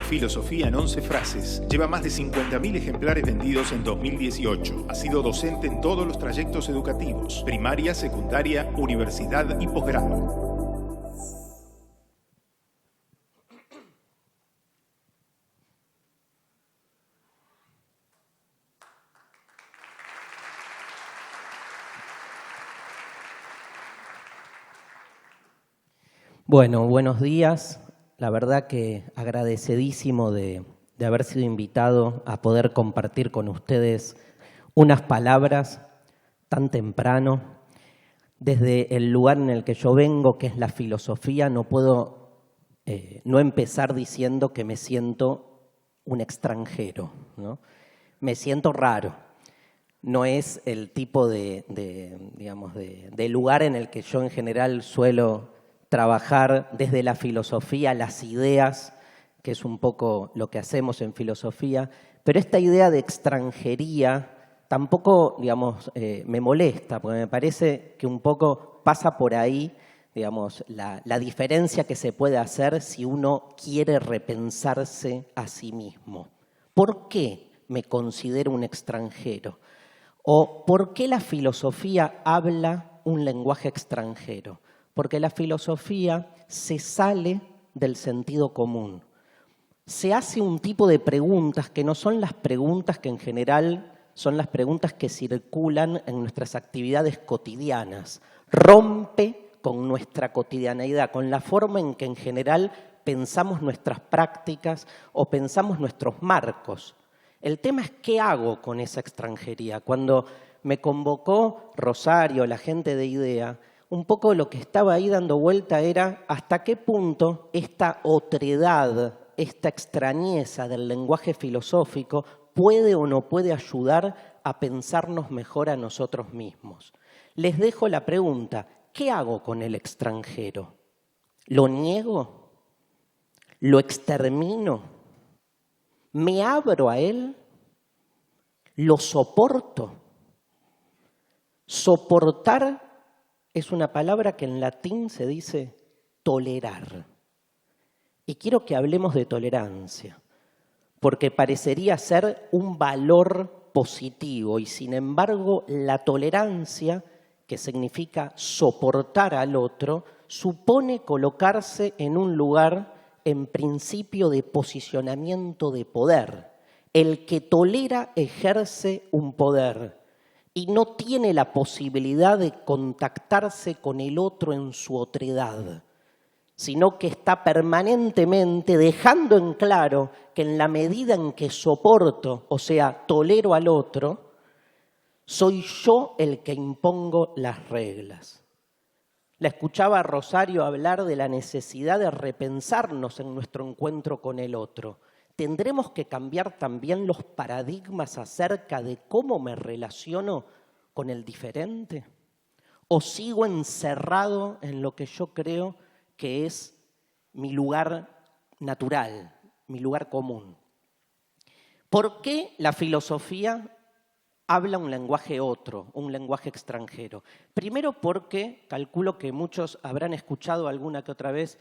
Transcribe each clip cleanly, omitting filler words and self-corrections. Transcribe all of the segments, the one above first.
Filosofía en 11 frases. Lleva más de 50.000 ejemplares vendidos en 2018. Ha sido docente en todos los trayectos educativos: primaria, secundaria, universidad y posgrado. Bueno, buenos días. La verdad que agradecidísimo de haber sido invitado a poder compartir con ustedes unas palabras tan temprano. Desde el lugar en el que yo vengo, que es la filosofía, no puedo no empezar diciendo que me siento un extranjero, ¿no? Me siento raro. No es el tipo de lugar en el que yo en general suelo trabajar desde la filosofía, las ideas, que es un poco lo que hacemos en filosofía, pero esta idea de extranjería tampoco, me molesta, porque me parece que un poco pasa por ahí, la diferencia que se puede hacer si uno quiere repensarse a sí mismo. ¿Por qué me considero un extranjero? ¿O por qué la filosofía habla un lenguaje extranjero? Porque la filosofía se sale del sentido común. Se hace un tipo de preguntas que no son las preguntas que en general son las preguntas que circulan en nuestras actividades cotidianas. Rompe con nuestra cotidianeidad, con la forma en que en general pensamos nuestras prácticas o pensamos nuestros marcos. El tema es qué hago con esa extranjería. Cuando me convocó Rosario, la gente de IDEA, un poco lo que estaba ahí dando vuelta era hasta qué punto esta otredad, esta extrañeza del lenguaje filosófico puede o no puede ayudar a pensarnos mejor a nosotros mismos. Les dejo la pregunta, ¿qué hago con el extranjero? ¿Lo niego? ¿Lo extermino? ¿Me abro a él? ¿Lo soporto? Soportar es una palabra que en latín se dice tolerar. Y quiero que hablemos de tolerancia, porque parecería ser un valor positivo y sin embargo la tolerancia, que significa soportar al otro, supone colocarse en un lugar en principio de posicionamiento de poder. El que tolera ejerce un poder y no tiene la posibilidad de contactarse con el otro en su otredad, sino que está permanentemente dejando en claro que en la medida en que soporto, o sea, tolero al otro, soy yo el que impongo las reglas. La escuchaba a Rosario hablar de la necesidad de repensarnos en nuestro encuentro con el otro. ¿Tendremos que cambiar también los paradigmas acerca de cómo me relaciono con el diferente? ¿O sigo encerrado en lo que yo creo que es mi lugar natural, mi lugar común? ¿Por qué la filosofía habla un lenguaje otro, un lenguaje extranjero? Primero porque calculo que muchos habrán escuchado alguna que otra vez,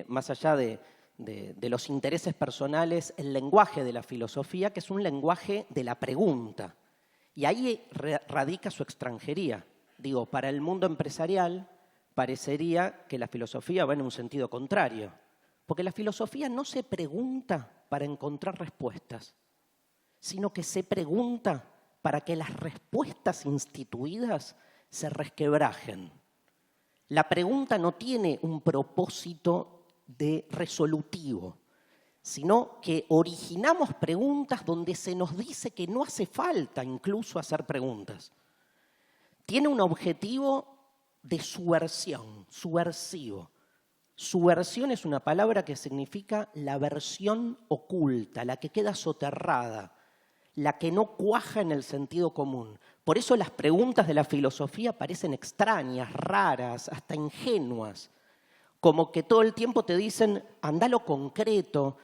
más allá de los intereses personales, el lenguaje de la filosofía, que es un lenguaje de la pregunta. Y ahí radica su extranjería. Digo, para el mundo empresarial parecería que la filosofía va en un sentido contrario, porque la filosofía no se pregunta para encontrar respuestas, sino que se pregunta para que las respuestas instituidas se resquebrajen. La pregunta no tiene un propósito de resolutivo, sino que originamos preguntas donde se nos dice que no hace falta incluso hacer preguntas. Tiene un objetivo de subversión, subversivo. Subversión es una palabra que significa la versión oculta, la que queda soterrada, la que no cuaja en el sentido común. Por eso las preguntas de la filosofía parecen extrañas, raras, hasta ingenuas. Como que todo el tiempo te dicen, anda a lo concreto,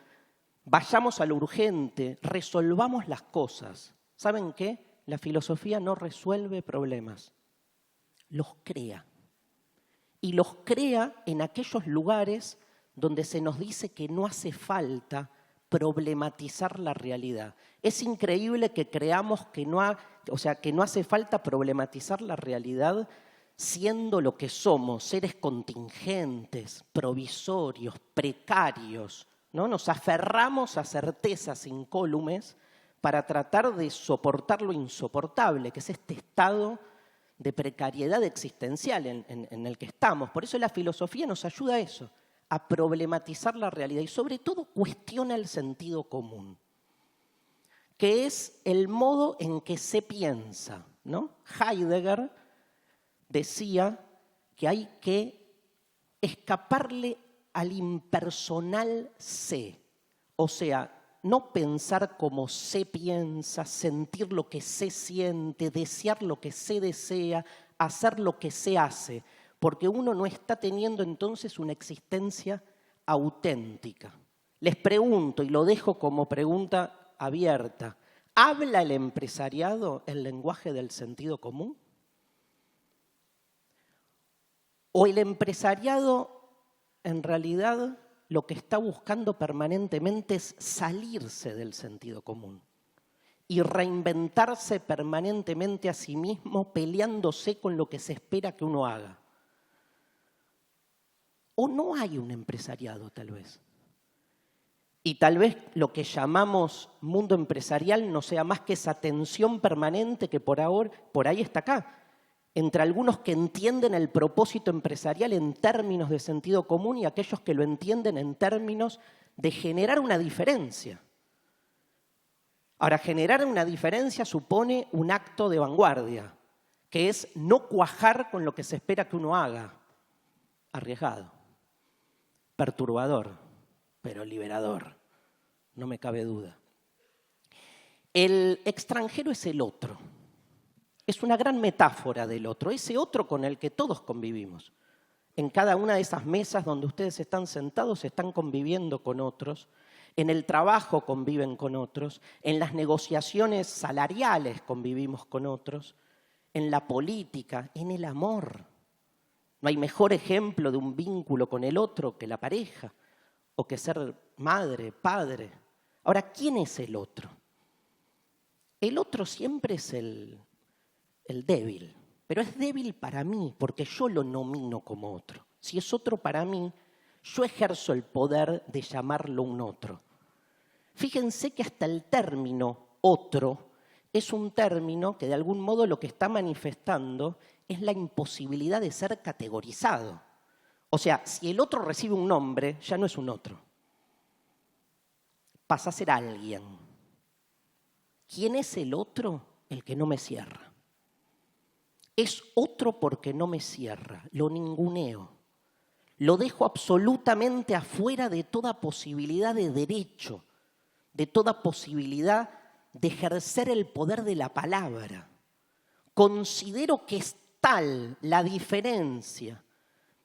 vayamos a lo urgente, resolvamos las cosas. ¿Saben qué? La filosofía no resuelve problemas, los crea. Y los crea en aquellos lugares donde se nos dice que no hace falta problematizar la realidad. Es increíble que creamos que no hace falta problematizar la realidad siendo lo que somos, seres contingentes, provisorios, precarios, ¿no? Nos aferramos a certezas incólumes para tratar de soportar lo insoportable, que es este estado de precariedad existencial en el que estamos. Por eso la filosofía nos ayuda a eso, a problematizar la realidad y sobre todo cuestiona el sentido común, que es el modo en que se piensa, ¿no? Heidegger decía que hay que escaparle al impersonal sé, o sea, no pensar como se piensa, sentir lo que se siente, desear lo que se desea, hacer lo que se hace, porque uno no está teniendo entonces una existencia auténtica. Les pregunto, y lo dejo como pregunta abierta, ¿habla el empresariado el lenguaje del sentido común? ¿O el empresariado en realidad lo que está buscando permanentemente es salirse del sentido común y reinventarse permanentemente a sí mismo peleándose con lo que se espera que uno haga? ¿O no hay un empresariado tal vez? Y tal vez lo que llamamos mundo empresarial no sea más que esa tensión permanente que por ahí está acá, entre algunos que entienden el propósito empresarial en términos de sentido común y aquellos que lo entienden en términos de generar una diferencia. Ahora, generar una diferencia supone un acto de vanguardia, que es no cuajar con lo que se espera que uno haga. Arriesgado, perturbador, pero liberador, no me cabe duda. El extranjero es el otro. Es una gran metáfora del otro, ese otro con el que todos convivimos. En cada una de esas mesas donde ustedes están sentados, están conviviendo con otros. En el trabajo conviven con otros. En las negociaciones salariales convivimos con otros. En la política, en el amor. No hay mejor ejemplo de un vínculo con el otro que la pareja, o que ser madre, padre. Ahora, ¿quién es el otro? El otro siempre es el débil, pero es débil para mí porque yo lo nomino como otro. Si es otro para mí, yo ejerzo el poder de llamarlo un otro. Fíjense que hasta el término otro es un término que de algún modo lo que está manifestando es la imposibilidad de ser categorizado. O sea, si el otro recibe un nombre, ya no es un otro. Pasa a ser alguien. ¿Quién es el otro? El que no me cierra. Es otro porque no me cierra, lo ninguneo. Lo dejo absolutamente afuera de toda posibilidad de derecho, de toda posibilidad de ejercer el poder de la palabra. Considero que es tal la diferencia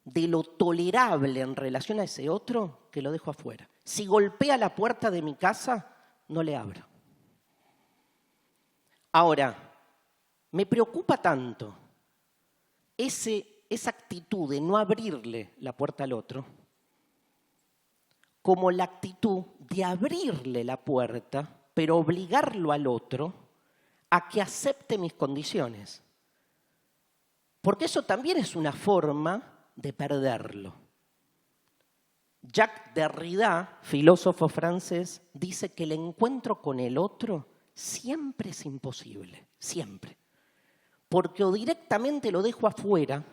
de lo tolerable en relación a ese otro que lo dejo afuera. Si golpea la puerta de mi casa, no le abro. Ahora, me preocupa tanto esa actitud de no abrirle la puerta al otro, como la actitud de abrirle la puerta, pero obligarlo al otro a que acepte mis condiciones. Porque eso también es una forma de perderlo. Jacques Derrida, filósofo francés, dice que el encuentro con el otro siempre es imposible, siempre. Porque o directamente lo dejo afuera,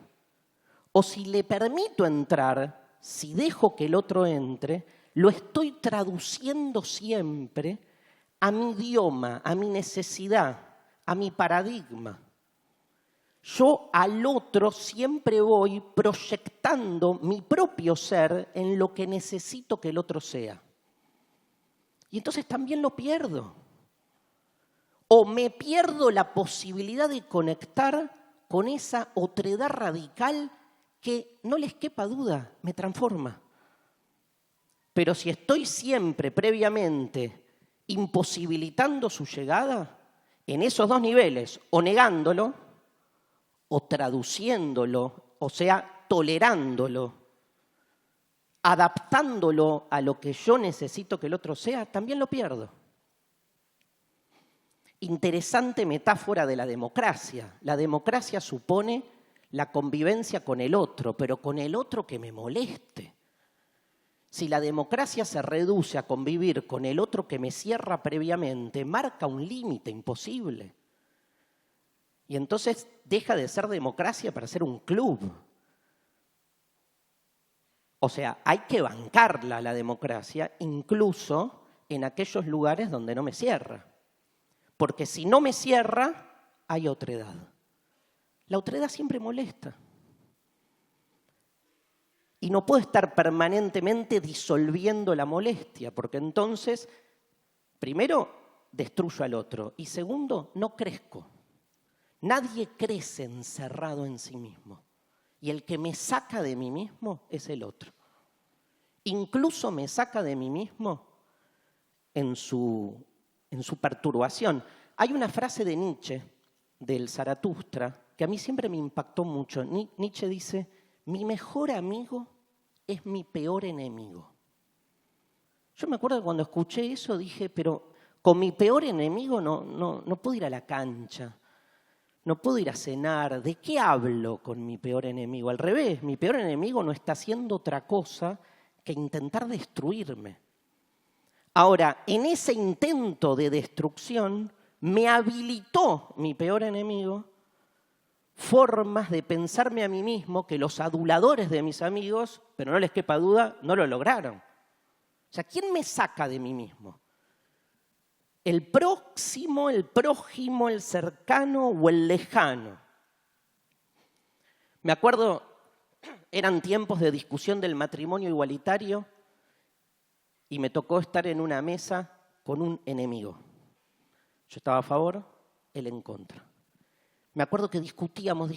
o si le permito entrar, si dejo que el otro entre, lo estoy traduciendo siempre a mi idioma, a mi necesidad, a mi paradigma. Yo al otro siempre voy proyectando mi propio ser en lo que necesito que el otro sea. Y entonces también lo pierdo. O me pierdo la posibilidad de conectar con esa otredad radical que, no les quepa duda, me transforma. Pero si estoy siempre previamente imposibilitando su llegada, en esos dos niveles, o negándolo, o traduciéndolo, o sea, tolerándolo, adaptándolo a lo que yo necesito que el otro sea, también lo pierdo. Interesante metáfora de la democracia. La democracia supone la convivencia con el otro, pero con el otro que me moleste. Si la democracia se reduce a convivir con el otro que me cierra previamente, marca un límite imposible. Y entonces deja de ser democracia para ser un club. O sea, hay que bancarla la democracia, incluso en aquellos lugares donde no me cierra. Porque si no me cierra, hay otredad. La otredad siempre molesta. Y no puedo estar permanentemente disolviendo la molestia, porque entonces, primero, destruyo al otro. Y segundo, no crezco. Nadie crece encerrado en sí mismo. Y el que me saca de mí mismo es el otro. Incluso me saca de mí mismo en su perturbación. Hay una frase de Nietzsche, del Zaratustra, que a mí siempre me impactó mucho. Nietzsche dice, mi mejor amigo es mi peor enemigo. Yo me acuerdo que cuando escuché eso dije, pero con mi peor enemigo no puedo ir a la cancha. No puedo ir a cenar. ¿De qué hablo con mi peor enemigo? Al revés, mi peor enemigo no está haciendo otra cosa que intentar destruirme. Ahora, en ese intento de destrucción, me habilitó mi peor enemigo formas de pensarme a mí mismo que los aduladores de mis amigos, pero no les quepa duda, no lo lograron. O sea, ¿quién me saca de mí mismo? ¿El próximo, el prójimo, el cercano o el lejano? Me acuerdo, eran tiempos de discusión del matrimonio igualitario y me tocó estar en una mesa con un enemigo. Yo estaba a favor, él en contra. Me acuerdo que discutíamos.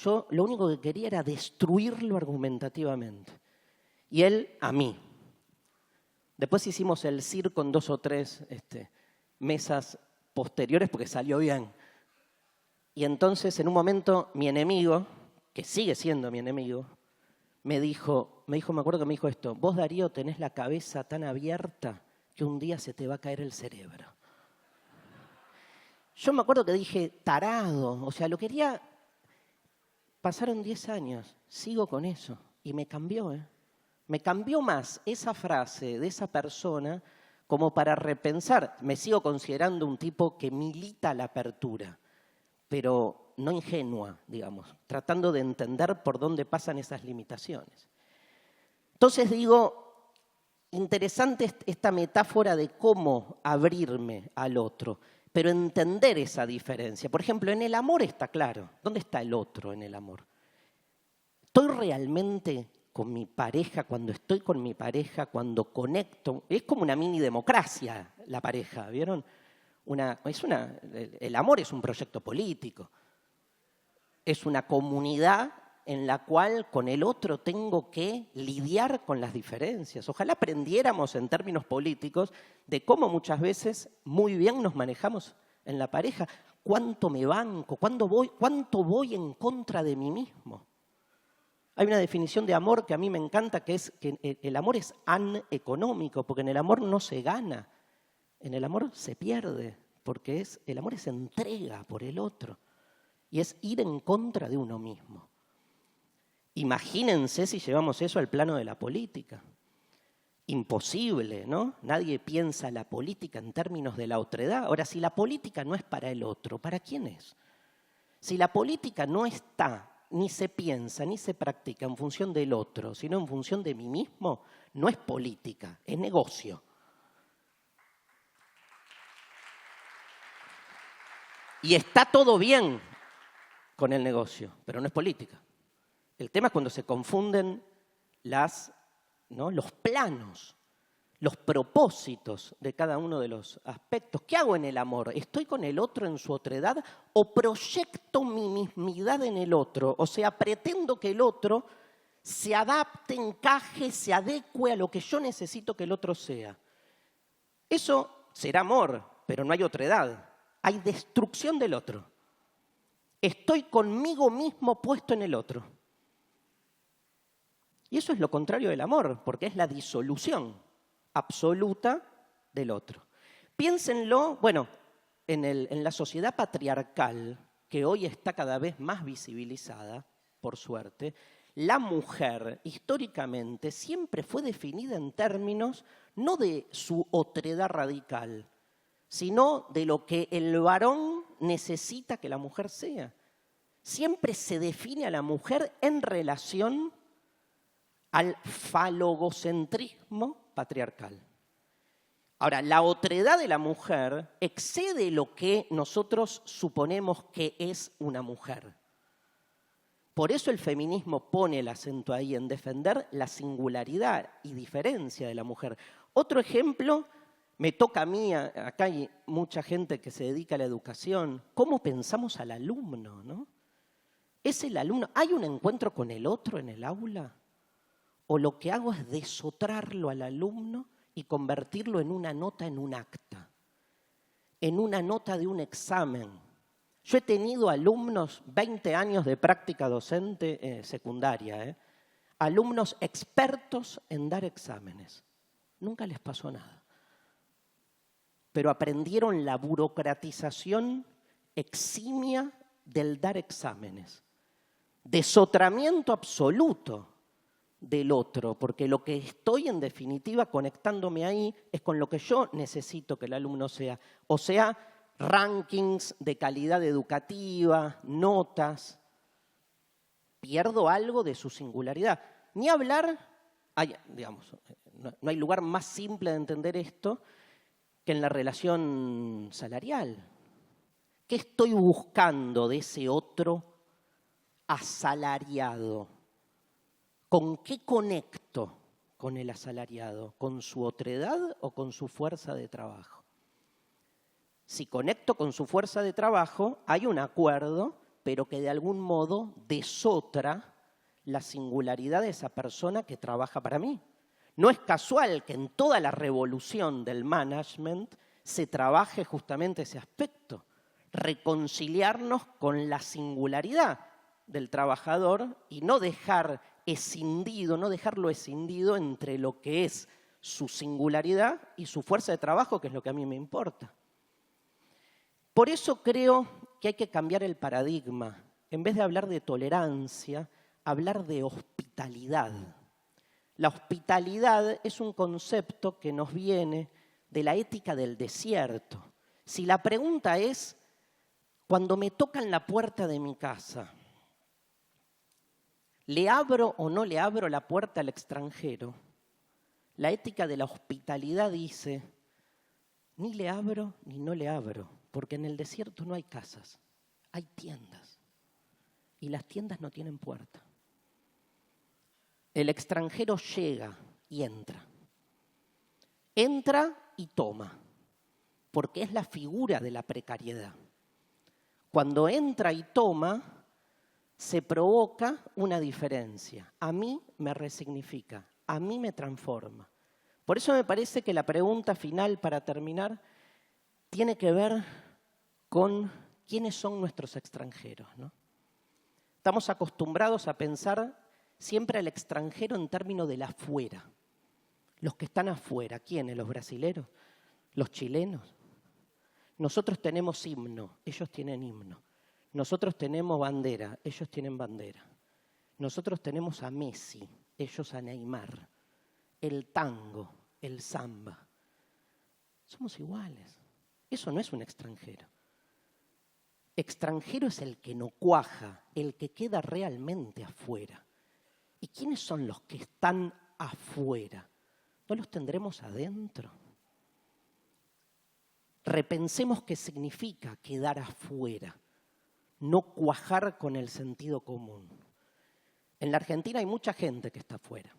Yo lo único que quería era destruirlo argumentativamente. Y él a mí. Después hicimos el CIR con 2 o 3 mesas posteriores porque salió bien. Y entonces, en un momento, mi enemigo, que sigue siendo mi enemigo, me acuerdo que me dijo esto, vos, Darío, tenés la cabeza tan abierta que un día se te va a caer el cerebro. Yo me acuerdo que dije, tarado, o sea, lo quería... Pasaron 10 años, sigo con eso, y me cambió, Me cambió más esa frase de esa persona como para repensar. Me sigo considerando un tipo que milita la apertura, pero no ingenua, digamos, tratando de entender por dónde pasan esas limitaciones. Entonces digo, interesante esta metáfora de cómo abrirme al otro, pero entender esa diferencia. Por ejemplo, en el amor está claro. ¿Dónde está el otro en el amor? ¿Estoy realmente con mi pareja, cuando estoy con mi pareja, cuando conecto? Es como una mini democracia la pareja, ¿vieron? El amor es un proyecto político. Es una comunidad en la cual con el otro tengo que lidiar con las diferencias. Ojalá aprendiéramos en términos políticos de cómo muchas veces muy bien nos manejamos en la pareja. ¿Cuánto me banco? ¿Cuánto voy en contra de mí mismo? Hay una definición de amor que a mí me encanta, que es que el amor es aneconómico, porque en el amor no se gana, en el amor se pierde, porque el amor es entrega por el otro y es ir en contra de uno mismo. Imagínense si llevamos eso al plano de la política. Imposible, ¿no? Nadie piensa la política en términos de la otredad. Ahora, si la política no es para el otro, ¿para quién es? Si la política no está, ni se piensa, ni se practica en función del otro, sino en función de mí mismo, no es política, es negocio. Y está todo bien con el negocio, pero no es política. El tema es cuando se confunden los planos, los propósitos de cada uno de los aspectos. ¿Qué hago en el amor? ¿Estoy con el otro en su otredad o proyecto mi mismidad en el otro? O sea, pretendo que el otro se adapte, encaje, se adecue a lo que yo necesito que el otro sea. Eso será amor, pero no hay otredad. Hay destrucción del otro. Estoy conmigo mismo puesto en el otro. Y eso es lo contrario del amor, porque es la disolución absoluta del otro. Piénsenlo, bueno, en la sociedad patriarcal, que hoy está cada vez más visibilizada, por suerte, la mujer históricamente siempre fue definida en términos no de su otredad radical, sino de lo que el varón necesita que la mujer sea. Siempre se define a la mujer en relación al falogocentrismo patriarcal. Ahora, la otredad de la mujer excede lo que nosotros suponemos que es una mujer. Por eso el feminismo pone el acento ahí en defender la singularidad y diferencia de la mujer. Otro ejemplo, me toca a mí, acá hay mucha gente que se dedica a la educación, ¿cómo pensamos al alumno, no? ¿Es el alumno? ¿Hay un encuentro con el otro en el aula? ¿O lo que hago es desotrarlo al alumno y convertirlo en una nota en un acta, en una nota de un examen? Yo he tenido alumnos, 20 años de práctica docente secundaria, alumnos expertos en dar exámenes. Nunca les pasó nada. Pero aprendieron la burocratización eximia del dar exámenes. Desotramiento absoluto del otro, porque lo que estoy en definitiva conectándome ahí es con lo que yo necesito que el alumno sea. O sea, rankings de calidad educativa, notas. Pierdo algo de su singularidad. Ni hablar, no hay lugar más simple de entender esto que en la relación salarial. ¿Qué estoy buscando de ese otro asalariado? ¿Con qué conecto con el asalariado? ¿Con su otredad o con su fuerza de trabajo? Si conecto con su fuerza de trabajo, hay un acuerdo, pero que de algún modo desotra la singularidad de esa persona que trabaja para mí. No es casual que en toda la revolución del management se trabaje justamente ese aspecto, reconciliarnos con la singularidad del trabajador y no dejarlo escindido entre lo que es su singularidad y su fuerza de trabajo, que es lo que a mí me importa. Por eso creo que hay que cambiar el paradigma. En vez de hablar de tolerancia, hablar de hospitalidad. La hospitalidad es un concepto que nos viene de la ética del desierto. Si la pregunta es, cuando me tocan la puerta de mi casa, ¿le abro o no le abro la puerta al extranjero? La ética de la hospitalidad dice, ni le abro ni no le abro, porque en el desierto no hay casas, hay tiendas. Y las tiendas no tienen puerta. El extranjero llega y entra. Entra y toma, porque es la figura de la precariedad. Cuando entra y toma, se provoca una diferencia. A mí me resignifica, a mí me transforma. Por eso me parece que la pregunta final, para terminar, tiene que ver con quiénes son nuestros extranjeros, ¿no? Estamos acostumbrados a pensar siempre al extranjero en términos del afuera. Los que están afuera, ¿quiénes? ¿Los brasileros? ¿Los chilenos? Nosotros tenemos himno, ellos tienen himno. Nosotros tenemos bandera, ellos tienen bandera. Nosotros tenemos a Messi, ellos a Neymar. El tango, el samba. Somos iguales. Eso no es un extranjero. Extranjero es el que no cuaja, el que queda realmente afuera. ¿Y quiénes son los que están afuera? ¿No los tendremos adentro? Repensemos qué significa quedar afuera, no cuajar con el sentido común. En la Argentina hay mucha gente que está afuera.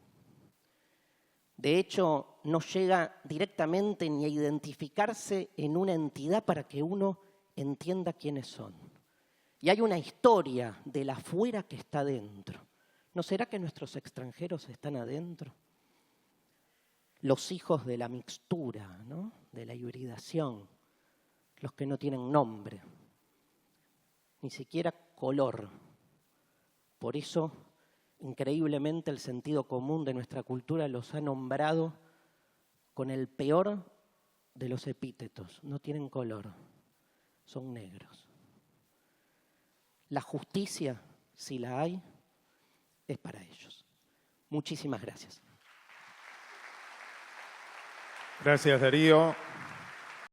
De hecho, no llega directamente ni a identificarse en una entidad para que uno entienda quiénes son. Y hay una historia del afuera que está adentro. ¿No será que nuestros extranjeros están adentro? Los hijos de la mixtura, ¿no? De la hibridación, los que no tienen nombre, ni siquiera color. Por eso Increíblemente el sentido común de nuestra cultura los ha nombrado con el peor de los epítetos. No tienen color, son negros. La justicia, si la hay, es para ellos. Muchísimas gracias. Gracias, Darío.